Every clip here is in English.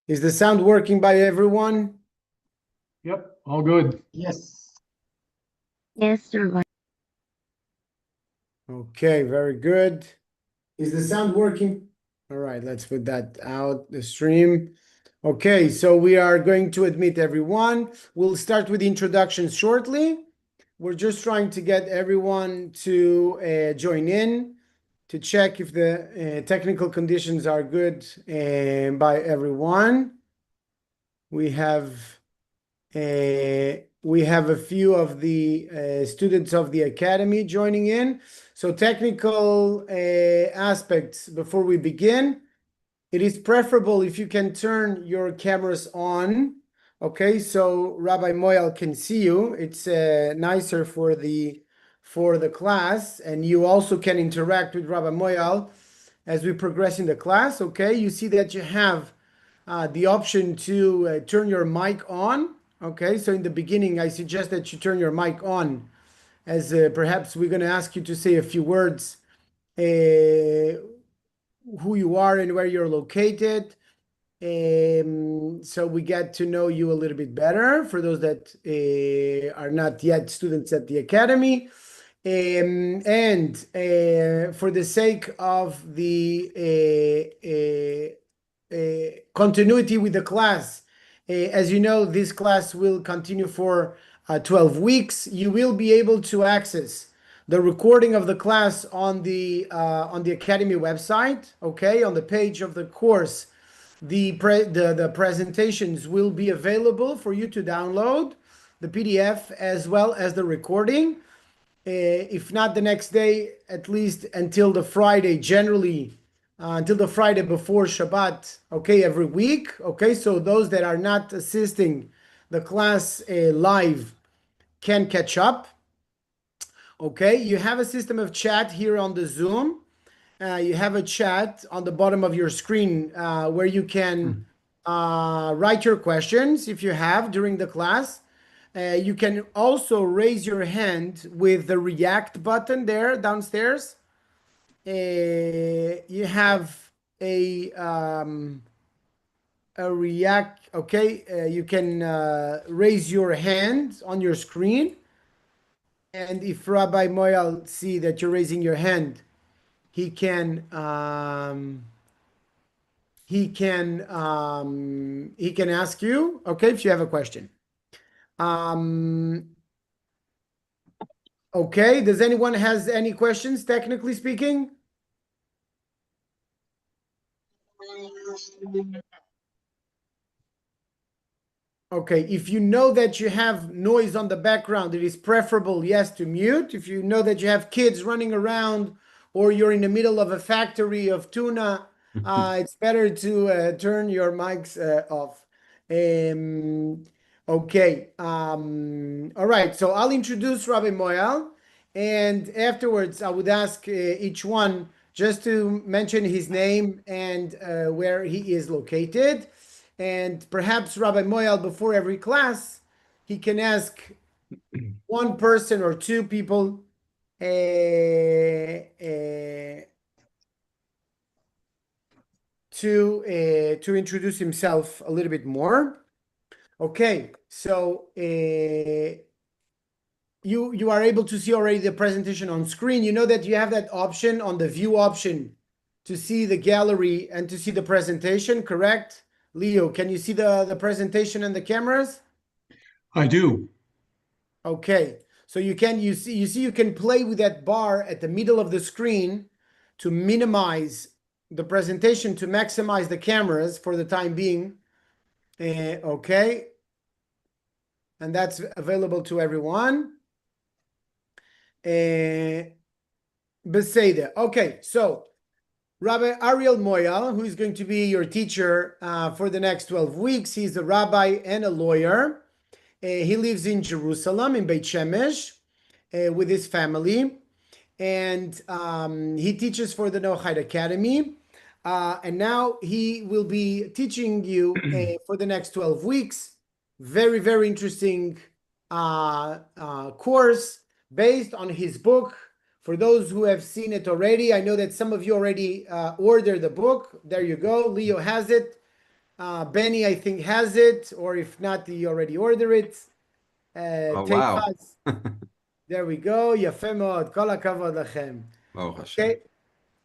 Is the sound working by everyone? Yep, all good. Yes. Yes, sir. Okay, very good. Is the sound working? All right, let's put that out the stream. Okay, so we are going to admit everyone. We'll start with the introductions shortly. We're just trying to get everyone to join in to check if the technical conditions are good by everyone. We have a few of the students of the academy joining in. So technical aspects before we begin. It is preferable if you can turn your cameras on. Okay, so Rabbi Moyal can see you. It's nicer for the class, and you also can interact with Rabbi Moyal as we progress in the class. Okay, you see that you have the option to turn your mic on. Okay, so in the beginning, I suggest that you turn your mic on, as perhaps we're going to ask you to say a few words, who you are and where you're located. So we get to know you a little bit better for those that are not yet students at the academy. And for the sake of the continuity with the class, as you know, this class will continue for 12 weeks. You will be able to access the recording of the class on the Academy website, okay, on the page of the course. The presentations will be available for you to download, the PDF as well as the recording. If not the next day, at least until the Friday, generally until the Friday before Shabbat, okay, every week, okay? So those that are not assisting the class live can catch up, okay? You have a system of chat here on the Zoom. You have a chat on the bottom of your screen where you can write your questions if you have during the class. You can also raise your hand with the react button there downstairs. You have a react, okay? You can raise your hand on your screen. And if Rabbi Moyal see that you're raising your hand, he can ask you, okay, if you have a question. Okay, does anyone has any questions, technically speaking? Okay, if you know that you have noise on the background, it is preferable, yes, to mute. If you know that you have kids running around or you're in the middle of a factory of tuna, it's better to turn your mics off. Okay, all right, so I'll introduce Rabbi Moyal, and afterwards I would ask each one just to mention his name and where he is located. And perhaps Rabbi Moyal, before every class, he can ask one person or two people to introduce himself a little bit more. Okay, so you are able to see already the presentation on screen. You know that you have that option on the view option to see the gallery and to see the presentation, correct? Leo, can you see the presentation and the cameras? I do. Okay, so you can play with that bar at the middle of the screen to minimize the presentation, to maximize the cameras for the time being. Okay, and that's available to everyone. Beseda. Okay, so Rabbi Ariel Moyal, who is going to be your teacher for the next 12 weeks, he's a rabbi and a lawyer. He lives in Jerusalem, in Beit Shemesh, with his family. And he teaches for the Noachide Academy. And now he will be teaching you for the next 12 weeks. Very, very interesting course based on his book. For those who have seen it already, I know that some of you already ordered the book. There you go. Leo has it. Benny, I think, has it, or if not, he already ordered it. Oh, wow. Teifaz. There we go. יפה מאוד. כל הכבוד לכם. Baruch Hashem. Okay.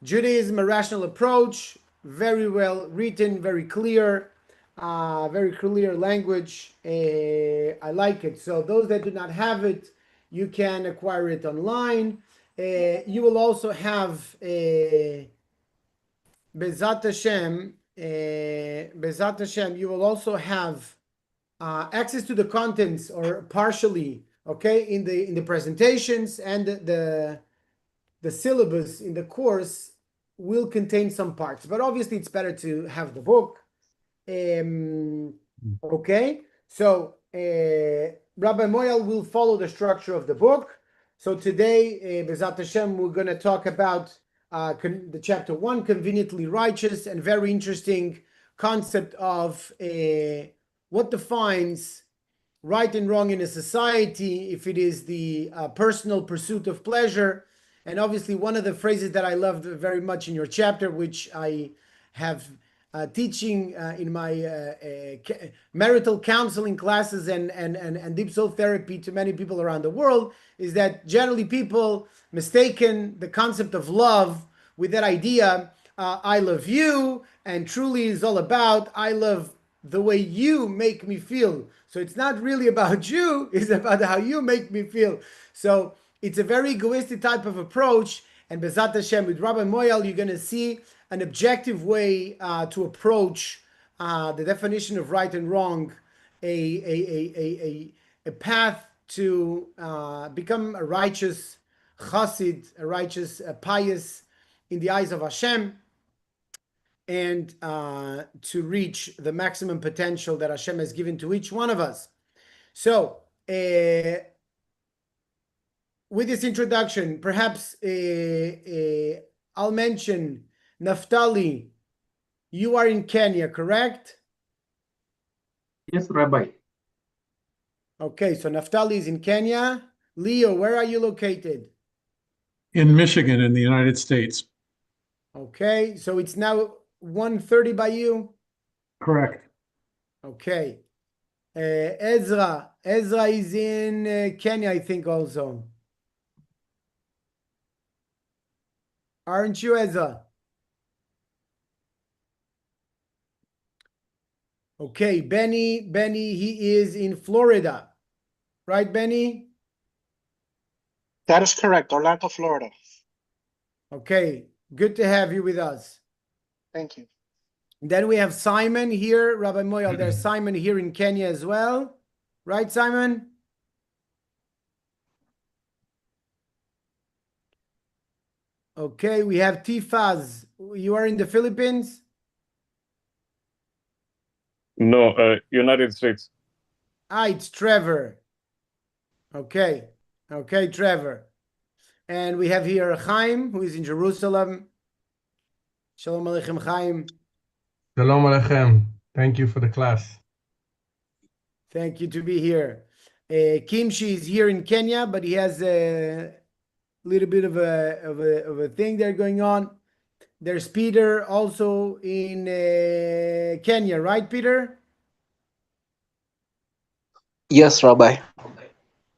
Judaism, a rational approach, very well written, very clear language. I like it. So those that do not have it, you can acquire it online. You will also have Bezat Hashem. Bezat Hashem, you will also have access to the contents, or partially, okay, in the presentations, and the syllabus in the course will contain some parts, but obviously it's better to have the book. Okay, so Rabbi Moyal will follow the structure of the book. So today, Bezat Hashem, we're going to talk about the chapter 1, conveniently righteous, and very interesting concept of what defines right and wrong in a society, if it is the personal pursuit of pleasure. And obviously, one of the phrases that I loved very much in your chapter, which I have teaching in my marital counseling classes and deep soul therapy to many people around the world, is that generally people mistaken the concept of love with that idea, I love you, and truly is all about I love the way you make me feel. So it's not really about you, it's about how you make me feel. So it's a very egoistic type of approach. And Bezat Hashem, with Rabbi Moyal, you're going to see an objective way to approach the definition of right and wrong, a path to become a righteous chassid, a righteous, pious in the eyes of Hashem, and to reach the maximum potential that Hashem has given to each one of us. So, with this introduction, perhaps I'll mention, Naftali, you are in Kenya, correct? Yes, Rabbi. Okay, so Naftali is in Kenya. Leo, where are you located? In Michigan, in the United States. Okay, so it's now 1:30 by you? Correct. Okay. Ezra is in Kenya, I think, also. Aren't you, Ezra? Okay, Benny, he is in Florida. Right, Benny? That is correct. Orlando, Florida. Okay, good to have you with us. Thank you. Then we have Simon here, Rabbi Moyal. There's Simon here in Kenya as well. Right, Simon? Okay, we have Tifaz. You are in the Philippines? No, United States. It's Trevor. Okay, Trevor. And we have here Chaim, who is in Jerusalem. Shalom Aleichem, Chaim. Shalom Aleichem. Thank you for the class. Thank you to be here. Kimchi is here in Kenya, but he has a little bit of a thing there going on. There's Peter also in Kenya, right, Peter? Yes, Rabbi.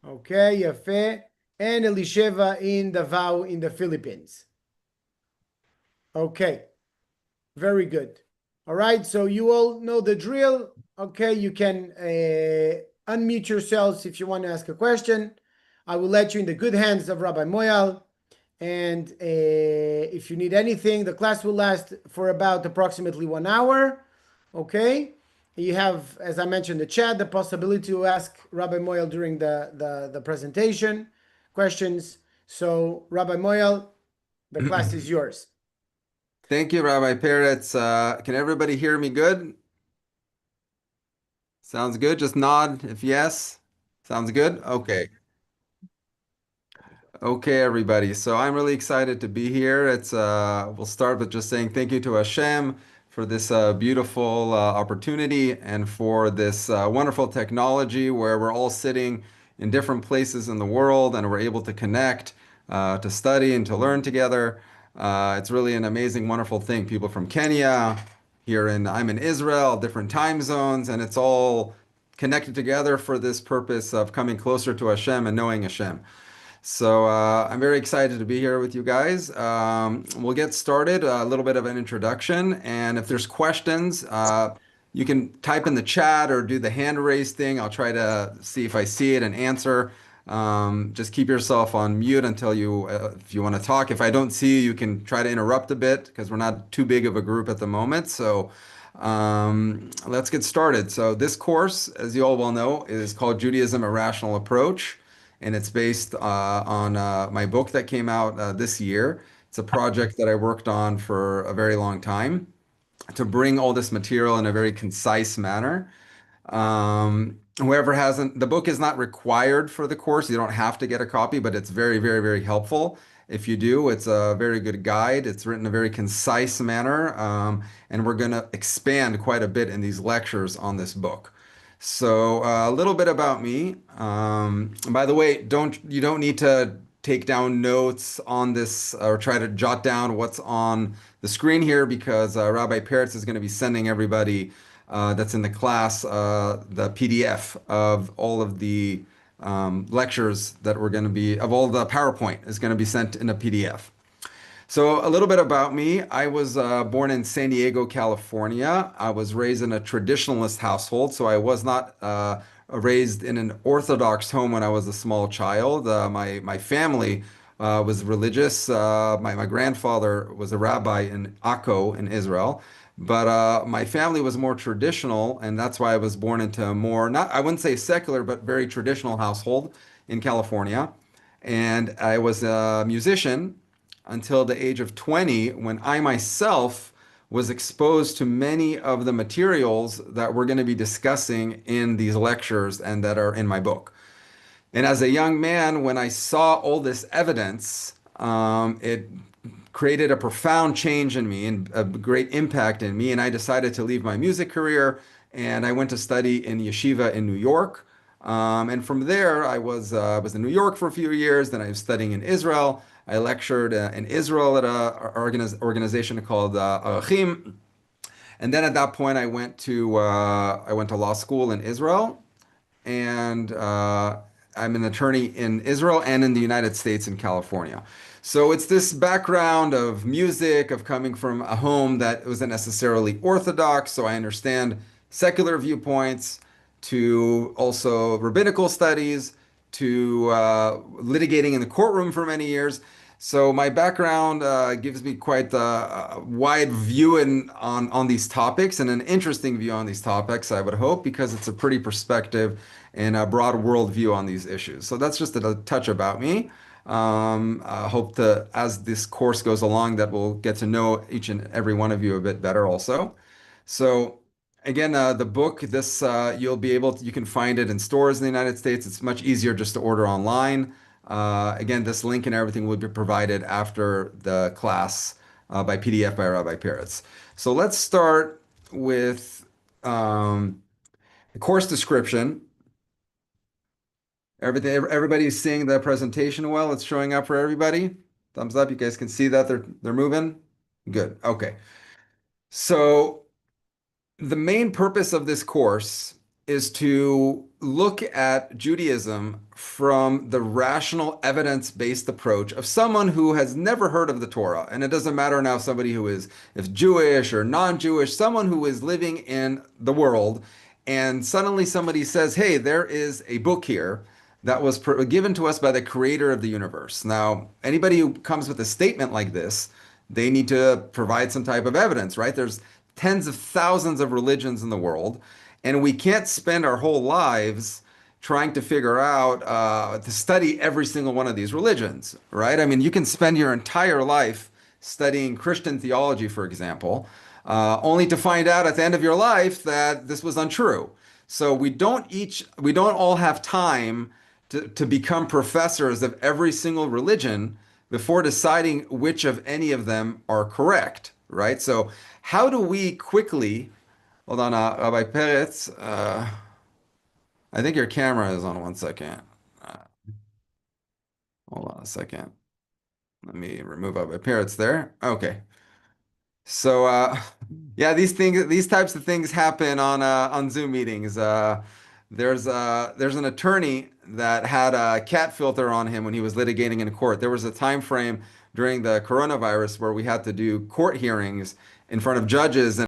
Okay, Yafe. And Elisheva in Davao in the Philippines. Okay, very good. All right, so you all know the drill. Okay, you can unmute yourselves if you want to ask a question. I will let you in the good hands of Rabbi Moyal. And if you need anything, the class will last for about approximately 1 hour. Okay, you have, as I mentioned, the chat, the possibility to ask Rabbi Moyal during the presentation questions. So, Rabbi Moyal, the class is yours. Thank you, Rabbi Peretz. Can everybody hear me good? Sounds good. Just nod if yes. Sounds good? Okay. Okay, everybody. So I'm really excited to be here. We'll start with just saying thank you to Hashem for this beautiful opportunity and for this wonderful technology where we're all sitting in different places in the world and we're able to connect, to study and to learn together. It's really an amazing, wonderful thing. People from Kenya, I'm in Israel, different time zones, and it's all connected together for this purpose of coming closer to Hashem and knowing Hashem. So I'm very excited to be here with you guys. We'll get started, a little bit of an introduction, and if there's questions, you can type in the chat or do the hand raise thing. I'll try to see if I see it and answer. Just keep yourself on mute until if you want to talk. If I don't see you, you can try to interrupt a bit because we're not too big of a group at the moment. So let's get started. So this course, as you all well know, is called Judaism: A Rational Approach, and it's based on my book that came out this year. It's a project that I worked on for a very long time to bring all this material in a very concise manner. Whoever hasn't, the book is not required for the course. You don't have to get a copy, but it's very, very, very helpful. If you do, it's a very good guide. It's written in a very concise manner, and we're going to expand quite a bit in these lectures on this book. So a little bit about me. By the way, you don't need to take down notes on this or try to jot down what's on the screen here because Rabbi Peretz is going to be sending everybody that's in the class the PDF of all of the lectures that we're going to be, of all the PowerPoint is going to be sent in a PDF. So a little bit about me. I was born in San Diego, California. I was raised in a traditionalist household, so I was not raised in an Orthodox home when I was a small child. My family was religious. My grandfather was a rabbi in Akko in Israel. But my family was more traditional, and that's why I was born into a more, not, I wouldn't say secular, but very traditional household in California. And I was a musician until the age of 20 when I myself was exposed to many of the materials that we're going to be discussing in these lectures and that are in my book. And as a young man, when I saw all this evidence, it created a profound change in me and a great impact in me. And I decided to leave my music career and I went to study in yeshiva in New York. And from there, I was in New York for a few years. Then I was studying in Israel. I lectured in Israel at an organization called Arachim. And then at that point, I went to law school in Israel. And I'm an attorney in Israel and in the United States in California. So it's this background of music, of coming from a home that wasn't necessarily Orthodox, so I understand secular viewpoints, to also rabbinical studies, to litigating in the courtroom for many years. So my background gives me quite a wide view on these topics and an interesting view on these topics, I would hope, because it's a pretty perspective and a broad worldview on these issues. So that's just a touch about me. I hope to, as this course goes along, that we'll get to know each and every one of you a bit better also. So again, the book, this you can find it in stores in the United States. It's much easier just to order online. Again, this link and everything will be provided after the class by PDF by Rabbi Peretz. So let's start with the course description. Everybody's seeing the presentation well. It's showing up for everybody. Thumbs up. You guys can see that they're moving. Good. Okay. So the main purpose of this course is to look at Judaism from the rational evidence-based approach of someone who has never heard of the Torah. And it doesn't matter now somebody who is if Jewish or non-Jewish, someone who is living in the world, and suddenly somebody says, hey, there is a book here that was given to us by the creator of the universe. Now, anybody who comes with a statement like this, they need to provide some type of evidence, right? There's tens of thousands of religions in the world, and we can't spend our whole lives trying to figure out, to study every single one of these religions, right? I mean, you can spend your entire life studying Christian theology, for example, only to find out at the end of your life that this was untrue. So we don't all have time to become professors of every single religion before deciding which of any of them are correct, right? So how do we quickly, hold on, Rabbi Peretz, I think your camera is on 1 second. Hold on a second. Let me remove Rabbi Peretz there. Okay. So yeah, these types of things happen on Zoom meetings. There's an attorney that had a cat filter on him when he was litigating in court. There was a time frame during the coronavirus where we had to do court hearings in front of judges.